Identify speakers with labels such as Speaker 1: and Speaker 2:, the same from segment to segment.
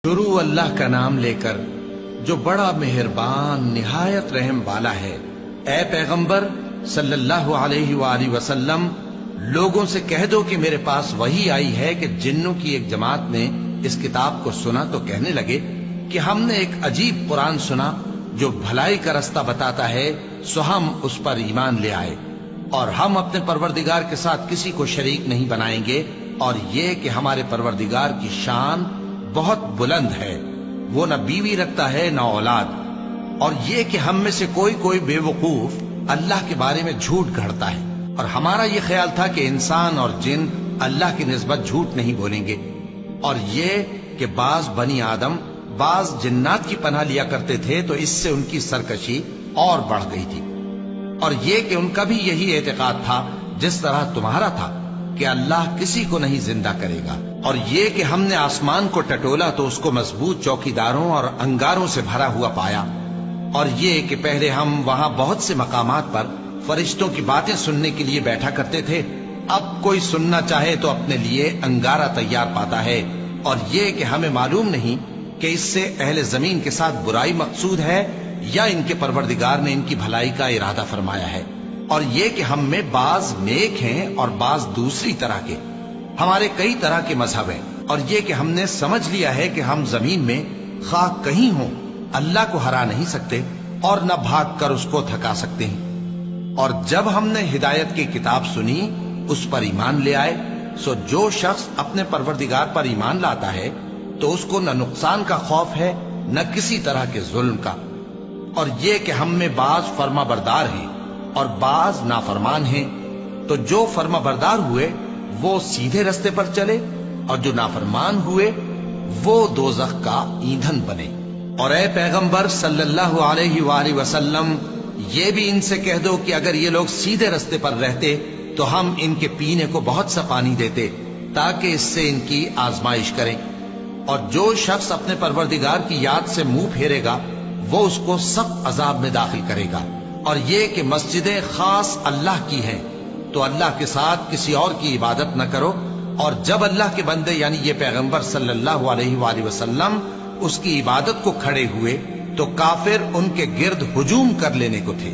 Speaker 1: शुरू अल्लाह का नाम लेकर जो बड़ा मेहरबान निहायत रहम वाला है। ए पैगंबर सल्लल्लाहु अलैहि वसल्लम, लोगों से कह दो कि मेरे पास वही आई है कि जिन्नों की एक जमात ने इस किताब को सुना तो कहने लगे कि हमने एक अजीब कुरान सुना जो भलाई का रास्ता बताता है, सो हम उस पर ईमान ले आए और हम अपने परवरदिगार के साथ किसी को शरीक नहीं बनाएंगे, और ये कि हमारे परवरदिगार की शान बहुत बुलंद है, वो न बीवी रखता है न औलाद, और ये कि हम में से कोई बेवकूफ अल्लाह के बारे में झूठ गढ़ता है। और हमारा ये ख्याल था कि इंसान और जिन अल्लाह की निस्बत झूठ नहीं बोलेंगे, और ये कि बाज बनी आदम बाज जिन्नात की पनाह लिया करते थे, तो इससे उनकी सरकशी और बढ़ गई थी। और ये कि उनका भी यही एतकाद था जिस तरह तुम्हारा था कि अल्लाह किसी को नहीं जिंदा करेगा। और ये कि हमने आसमान को टटोला तो उसको मजबूत चौकीदारों और अंगारों से भरा हुआ पाया। और ये कि पहले हम वहां बहुत से मकामात पर फरिश्तों की बातें सुनने के लिए बैठा करते थे, अब कोई सुनना चाहे तो अपने लिए अंगारा तैयार पाता है। और ये कि हमें मालूम नहीं कि इससे अहले जमीन के साथ बुराई मकसूद है या इनके परवरदिगार ने इनकी भलाई का इरादा फरमाया है। और ये कि हम में बाज नेक हैं और बाज दूसरी तरह के, हमारे कई तरह के मजहब हैं। और ये कि हमने समझ लिया है कि हम जमीन में खा कहीं हों अल्लाह को हरा नहीं सकते और न भाग कर उसको थका सकते हैं। और जब हमने हिदायत की किताब सुनी उस पर ईमान ले आए। सो जो शख्स अपने परवरदिगार पर ईमान लाता है तो उसको न नुकसान का खौफ है न किसी तरह के जुल्म का। और ये कि हम में बाज फर्मा बरदार हैं और बाज नाफरमान हैं, तो जो फर्मा बरदार हुए वो सीधे रास्ते पर चले और जो नाफरमान हुए वो दोज़ख का ईंधन बने। और ए पैगंबर सल्लल्लाहु अलैहि वसल्लम, ये भी इनसे कह दो कि अगर ये लोग सीधे रास्ते पर रहते तो हम इनके पीने को बहुत सा पानी देते ताकि इससे इनकी आजमाइश करें। और जो शख्स अपने परवरदिगार की याद से मुंह फेरेगा वो उसको सख्त अजाब में दाखिल करेगा। और ये कि मस्जिदें खास अल्लाह की हैं, तो अल्लाह के साथ किसी और की इबादत न करो। और जब अल्लाह के बंदे यानी ये पैगंबर सल्लल्लाहु अलैहि वसल्लम उसकी इबादत को खड़े हुए तो काफिर उनके गिर्द हुजूम कर लेने को थे।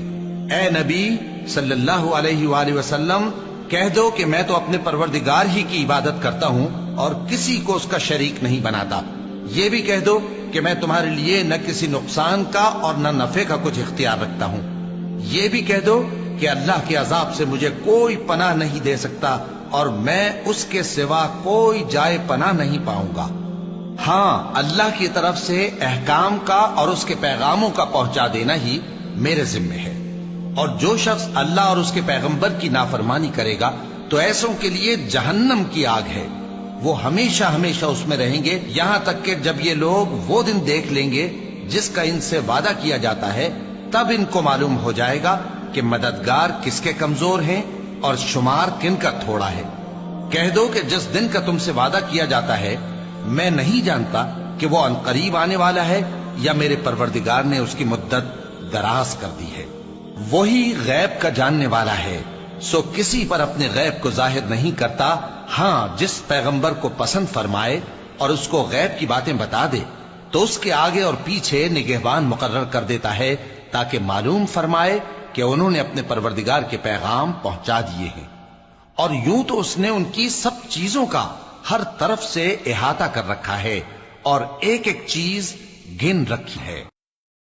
Speaker 1: ए नबी सल्लल्लाहु अलैहि वसल्लम, कह दो कि मैं तो अपने परवरदिगार ही की इबादत करता हूं और किसी को उसका शरीक नहीं बनाता। ये भी कह दो कि मैं तुम्हारे लिए न किसी नुकसान का और न नफे का कुछ इख्तियार रखता हूं। ये भी कह दो कि अल्लाह के अजाब से मुझे कोई पनाह नहीं दे सकता और मैं उसके सिवा कोई जाए पनाह नहीं पाऊंगा। हाँ, अल्लाह की तरफ से अहकाम का और उसके पैगामों का पहुंचा देना ही मेरे जिम्मे है। और जो शख्स अल्लाह और उसके पैगंबर की नाफरमानी करेगा तो ऐसों के लिए जहन्नम की आग है, वो हमेशा हमेशा उसमें रहेंगे, यहां तक कि जब ये लोग वो दिन देख लेंगे जिसका इनसे वादा किया जाता है, तब इनको मालूम हो जाएगा कि मददगार किसके कमजोर हैं और शुमार किनका थोड़ा है। कह दो कि जिस दिन का तुमसे वादा किया जाता है मैं नहीं जानता कि वो अनकरीब आने वाला है या मेरे परवरदिगार ने उसकी मुद्दत दराज कर दी है। वही गैब का जानने वाला है, सो किसी पर अपने गैब को जाहिर नहीं करता। हाँ, जिस पैगंबर को पसंद फरमाए और उसको गैब की बातें बता दे तो उसके आगे और पीछे निगहबान मुकर्रर कर देता है ताकि मालूम फरमाए कि उन्होंने अपने परवरदिगार के पैगाम पहुंचा दिए हैं। और यूं तो उसने उनकी सब चीजों का हर तरफ से इहाता कर रखा है और एक एक चीज गिन रखी है।